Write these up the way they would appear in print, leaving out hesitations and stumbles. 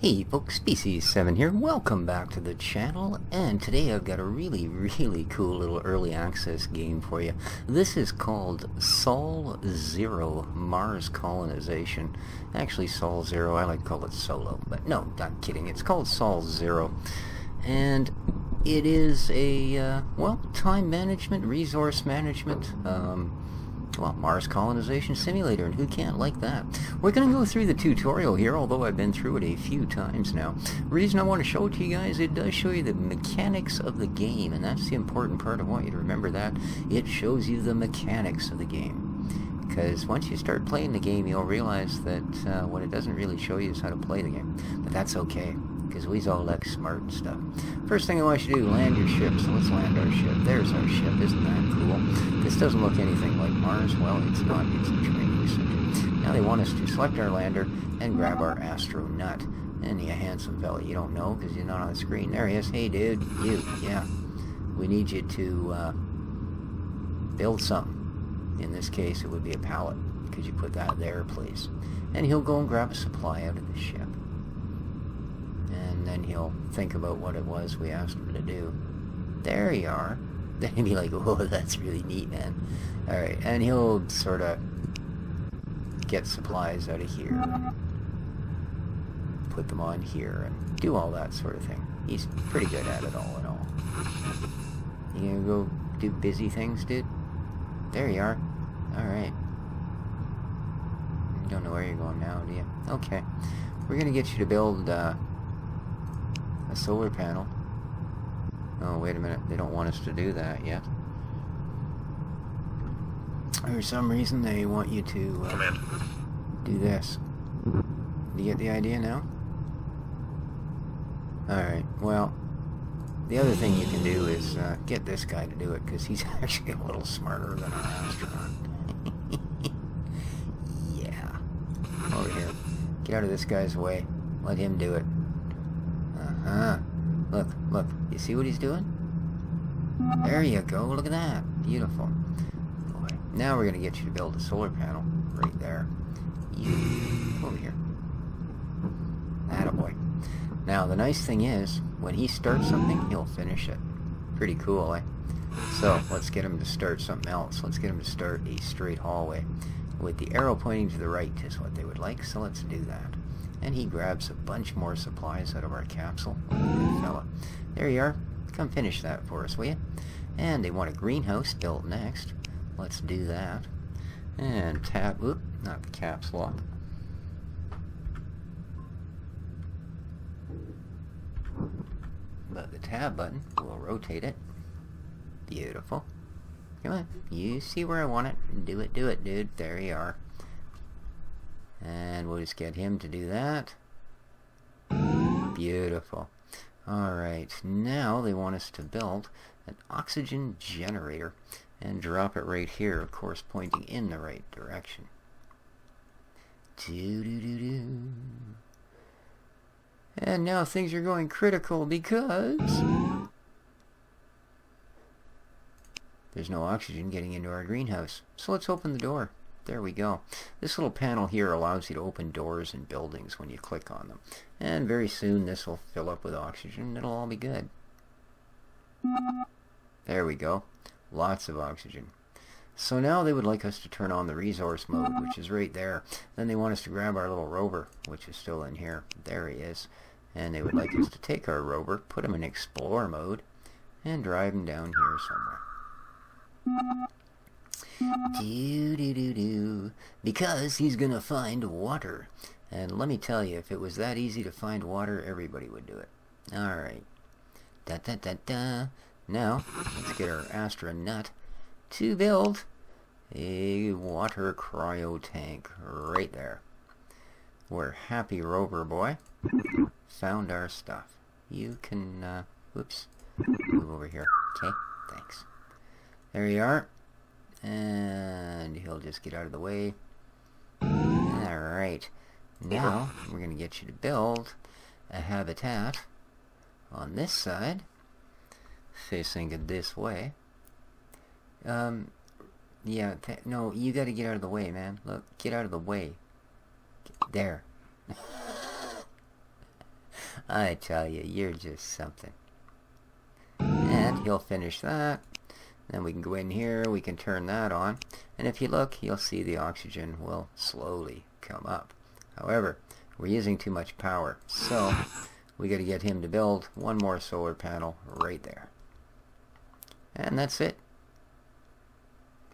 Hey folks, Species7 here, welcome back to the channel, and today I've got a really cool little early access game for you. This is called Sol Zero, Mars Colonization. Actually Sol Zero, I like to call it Solo, but no, I'm kidding, it's called Sol Zero. And it is a, well, time management, resource management, well, Mars Colonization Simulator, and who can't like that? We're going to go through the tutorial here, although I've been through it a few times now. The reason I want to show it to you guys, it does show you the mechanics of the game, and that's the important part. I want you to remember that. It shows you the mechanics of the game. Because once you start playing the game, you'll realize that what it doesn't really show you is how to play the game. But that's okay, because we's all like smart and stuff. First thing I want you to do, land your ship. So let's land our ship. There's our ship. Isn't that cool? This doesn't look anything like Mars. Well, it's not. It's a training center. Now they want us to select our lander and grab our astronaut. And you handsome fella, you don't know because you're not on the screen. There he is. Hey, dude. You. Yeah. We need you to build something. In this case, it would be a pallet. Could you put that there, please? And he'll go and grab a supply out of the ship. And then he'll think about what it was we asked him to do. There you are. Then he'll be like, oh, that's really neat, man. Alright, and he'll sort of get supplies out of here. Put them on here and do all that sort of thing. He's pretty good at it all in all. You gonna go do busy things, dude? There you are. Alright. You don't know where you're going now, do you? Okay. We're gonna get you to build, a solar panel. Oh, wait a minute. They don't want us to do that yet. For some reason, they want you to do this. Do you get the idea now? Alright, well, the other thing you can do is get this guy to do it, because he's actually a little smarter than our astronaut. Yeah. Over here. Get out of this guy's way. Let him do it. Uh-huh. Look. You see what he's doing? There you go. Look at that. Beautiful. Boy. Now we're going to get you to build a solar panel. Right there. You. Over here. Attaboy. Now, the nice thing is, when he starts something, he'll finish it. Pretty cool, eh? So, let's get him to start something else. Let's get him to start a straight hallway. With the arrow pointing to the right is what they would like, so let's do that. And he grabs a bunch more supplies out of our capsule. Good fella. There you are. Come finish that for us, will you? And they want a greenhouse built next. Let's do that. And tab... Oop, not the caps lock. But the tab button will rotate it. Beautiful. Come on. You see where I want it. Do it, dude. There you are. And we'll just get him to do that. Beautiful. Alright, now they want us to build an oxygen generator and drop it right here, of course pointing in the right direction. Doo-doo-doo-doo. And now things are going critical because there's no oxygen getting into our greenhouse. So let's open the door. There we go. This little panel here allows you to open doors in buildings when you click on them. And very soon this will fill up with oxygen and it'll all be good. There we go. Lots of oxygen. So now they would like us to turn on the resource mode, which is right there. Then they want us to grab our little rover, which is still in here. There he is. And they would like us to take our rover, put him in explore mode, and drive him down here somewhere. Do-do-do-do. Because he's gonna find water. And let me tell you, if it was that easy to find water, everybody would do it. Alright. Da-da-da-da. Now, let's get our astronaut to build a water cryo tank right there. We're happy, rover boy. Found our stuff. You can, whoops, move over here. Okay, thanks. There you are. And he'll just get out of the way. Alright. Now, we're going to get you to build a habitat on this side, facing it this way. Yeah, no, you got to get out of the way, man. Look, get out of the way. There. I tell you, you're just something. And he'll finish that. Then we can go in here, we can turn that on. And if you look, you'll see the oxygen will slowly come up. However, we're using too much power. So we got to get him to build one more solar panel right there. And that's it.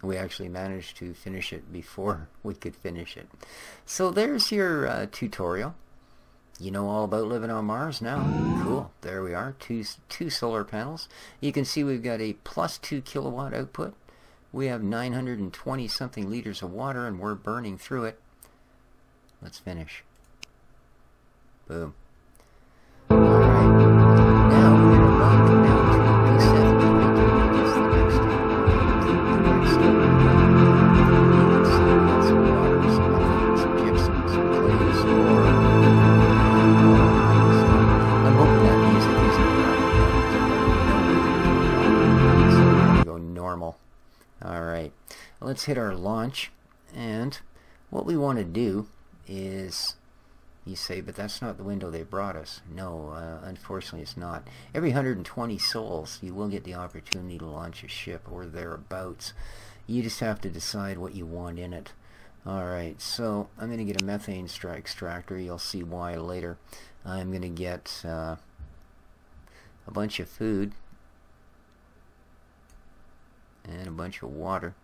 We actually managed to finish it before we could finish it. So there's your tutorial. You know all about living on Mars now. Cool. There we are. Two solar panels. You can see we've got a plus 2 kilowatt output. We have 920 something liters of water and we're burning through it. Let's finish. Boom. Alright. Now we're going to walk down to P7. That's the next step. Some water, some methane, some gypsum, some clay, some ore. I'm hoping that music isn't around. So we're going to go normal. Alright. Let's hit our launch. And what we want to do is, you say, but that's not the window they brought us. No, unfortunately it's not. Every 120 souls you will get the opportunity to launch a ship or thereabouts. You just have to decide what you want in it. Alright, so I'm going to get a methane extractor. You'll see why later. I'm going to get a bunch of food and a bunch of water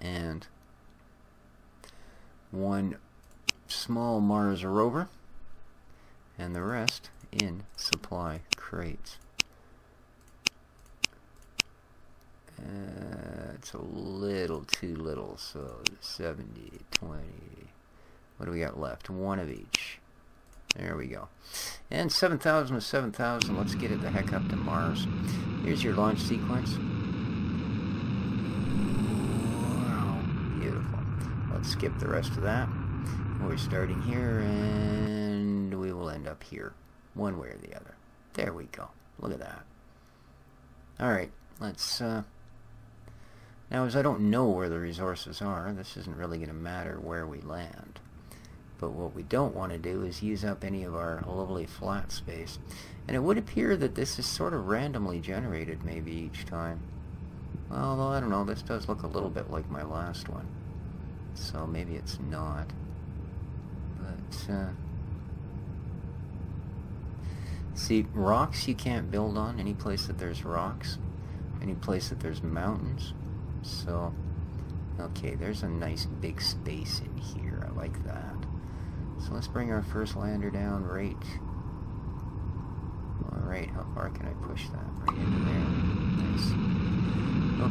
and one small Mars rover and the rest in supply crates. It's a little too little, so 70, 20, what do we got left? One of each. There we go. And 7,000 with 7,000, let's get it the heck up to Mars. Here's your launch sequence. Wow, beautiful. Let's skip the rest of that. We're starting here and we will end up here, one way or the other. There we go. Look at that. Alright, let's now, as I don't know where the resources are, this isn't really going to matter where we land. But what we don't want to do is use up any of our lovely flat space. And it would appear that this is sort of randomly generated maybe each time. Although, I don't know, this does look a little bit like my last one. So maybe it's not. But, see, rocks you can't build on. Any place that there's rocks. Any place that there's mountains. So, okay, there's a nice big space in here. I like that. So let's bring our first lander down right. Alright, how far can I push that? Right into there. Nice.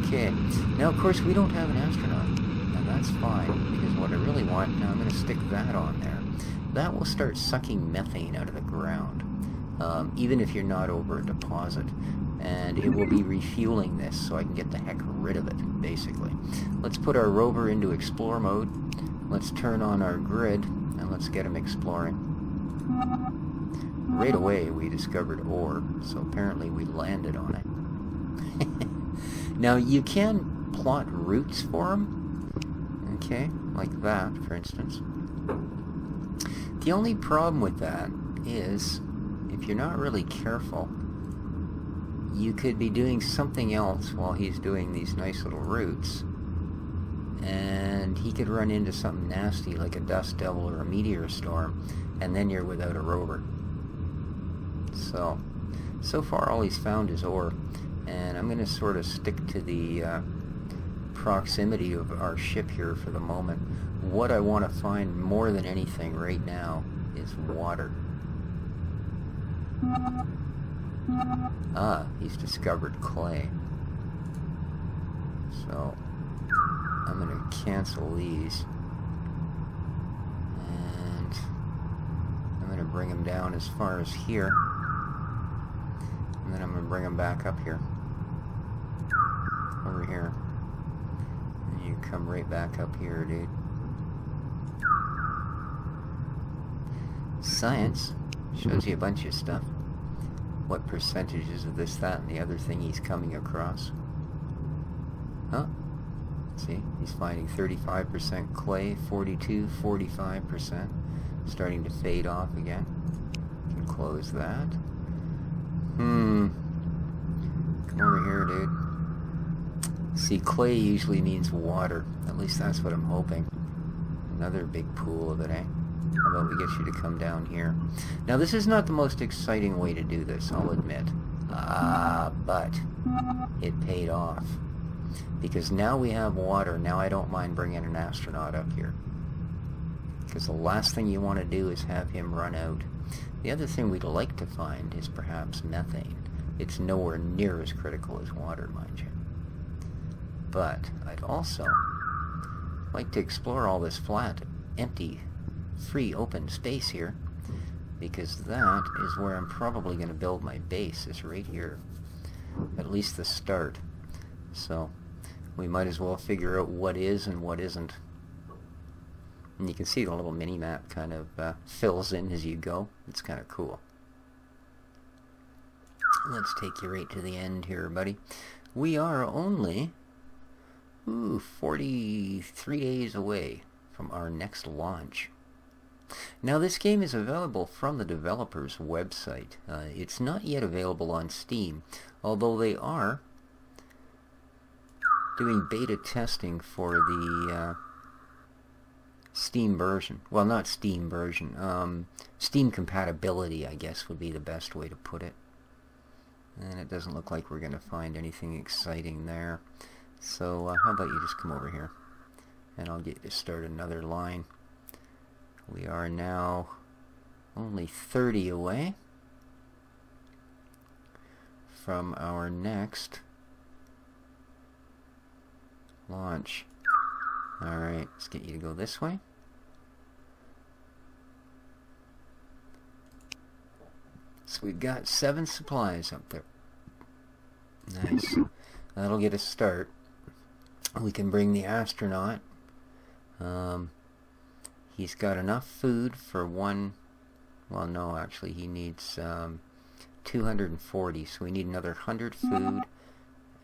Okay, now of course we don't have an astronaut. And that's fine, because what I really want, now I'm going to stick that on there. That will start sucking methane out of the ground. Even if you're not over a deposit. And it will be refueling this so I can get the heck rid of it, basically. Let's put our rover into explore mode. Let's turn on our grid and let's get him exploring. Right away we discovered ore, so apparently we landed on it. Now you can plot routes for him, okay, like that for instance. The only problem with that is if you're not really careful, you could be doing something else while he's doing these nice little routes, and he could run into something nasty like a dust devil or a meteor storm, and then you're without a rover. So far all he's found is ore, and I'm going to sort of stick to the proximity of our ship here for the moment. What I want to find more than anything right now is water. Ah, he's discovered clay. So, I'm going to cancel these. And I'm going to bring him down as far as here. And then I'm going to bring him back up here. Over here. And you come right back up here, dude. Science shows you a bunch of stuff. What percentages of this, that, and the other thing he's coming across. Huh? See, he's finding 35% clay, 42, 45%, starting to fade off again. Can close that. Come over here, dude. See, clay usually means water. At least that's what I'm hoping. Another big pool of it, eh? How about we get you to come down here? Now, this is not the most exciting way to do this, I'll admit. But it paid off. Because now we have water. Now I don't mind bringing an astronaut up here. Because the last thing you want to do is have him run out. The other thing we'd like to find is perhaps methane. It's nowhere near as critical as water, mind you. But I'd also like to explore all this flat, empty, free, open space here, because that is where I'm probably going to build my base, is right here. At least the start. So we might as well figure out what is and what isn't. And you can see the little mini-map kind of fills in as you go. It's kind of cool. Let's take you right to the end here, buddy. We are only 43 days away from our next launch. Now, this game is available from the developer's website. It's not yet available on Steam, although they are doing beta testing for the Steam version. Well, not Steam version. Steam compatibility, I guess, would be the best way to put it. And it doesn't look like we're going to find anything exciting there. So how about you just come over here, and I'll get you to start another line. We are now only 30 away from our next launch. Alright, let's get you to go this way. So we've got 7 supplies up there. Nice. That'll get a start. We can bring the astronaut. He's got enough food for one. Well, no, actually, he needs 240. So we need another 100 food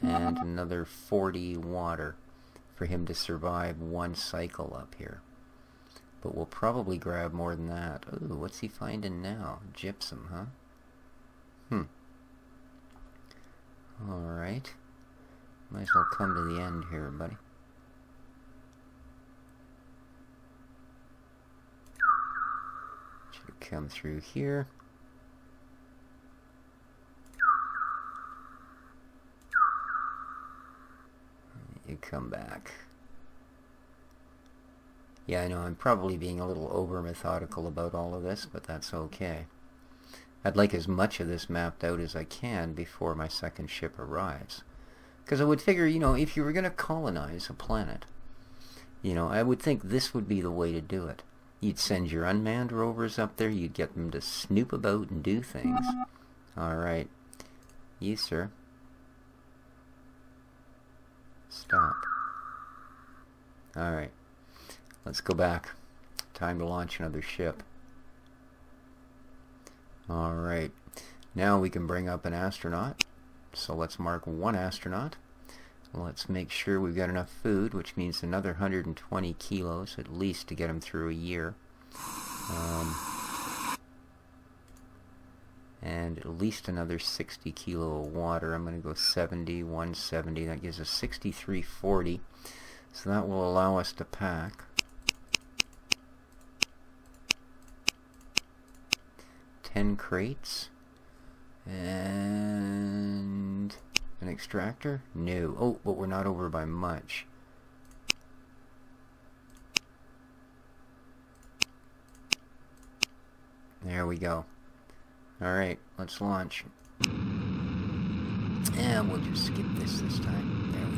and another 40 water for him to survive one cycle up here. But we'll probably grab more than that. Ooh, what's he finding now? Gypsum, huh? Alright. Might as well come to the end here, buddy. Should come through here. You come back. Yeah, I know I'm probably being a little over methodical about all of this, but that's okay. I'd like as much of this mapped out as I can before my second ship arrives. Because I would figure, you know, if you were going to colonize a planet, you know, I would think this would be the way to do it. You'd send your unmanned rovers up there, you'd get them to snoop about and do things. Alright. You, sir. Stop. Alright. Let's go back. Time to launch another ship. Alright. Now we can bring up an astronaut. So let's mark one astronaut. Let's make sure we've got enough food, which means another 120 kilos at least to get him through a year. And at least another 60 kilo of water. I'm going to go 70, 170. That gives us 6340. So that will allow us to pack 10 crates. And an extractor? No. Oh, but we're not over by much. There we go. Alright, let's launch. And we'll just skip this time. There we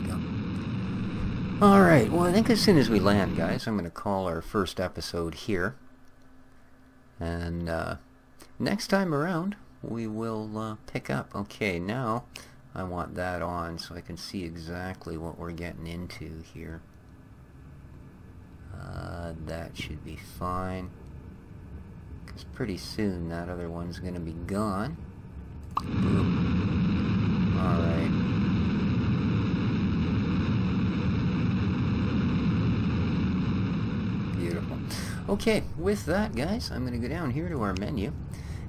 go. Alright, well I think as soon as we land, guys, I'm going to call our first episode here. And next time around, we will pick up. Okay, now I want that on so I can see exactly what we're getting into here. That should be fine. Because pretty soon that other one's going to be gone. Boom. Alright. Beautiful. Okay, with that, guys, I'm going to go down here to our menu,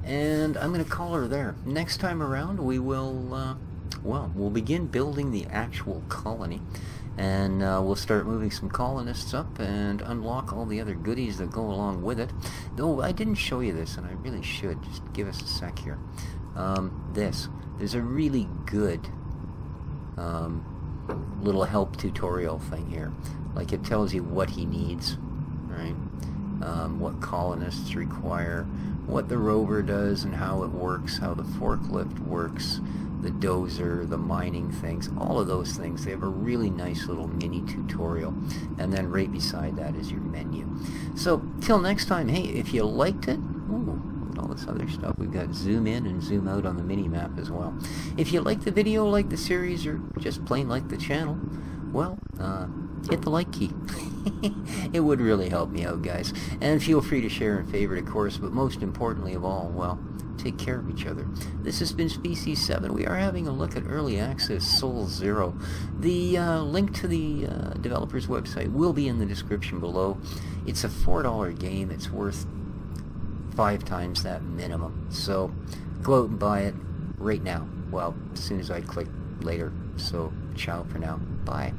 and I'm going to call her there. Next time around, we will, well, we'll begin building the actual colony, and we'll start moving some colonists up and unlock all the other goodies that go along with it. Though I didn't show you this, and I really should. Just give us a sec here. There's a really good little help tutorial thing here. Like, it tells you what he needs, right? What colonists require, what the rover does and how it works, how the forklift works, the dozer, the mining things, all of those things. They have a really nice little mini tutorial, and then right beside that is your menu. So till next time, hey, if you liked it, all this other stuff, we've got zoom in and zoom out on the mini map as well. If you like the video, like the series, or just plain like the channel, well, hit the like key. It would really help me out, guys. And feel free to share and favorite, of course, but most importantly of all, well, take care of each other. This has been Species 7. We are having a look at Early Access Sol Zero. The link to the developer's website will be in the description below. It's a $4 game. It's worth 5 times that minimum. So go out and buy it right now. Well, as soon as I click later. So ciao for now. Bye.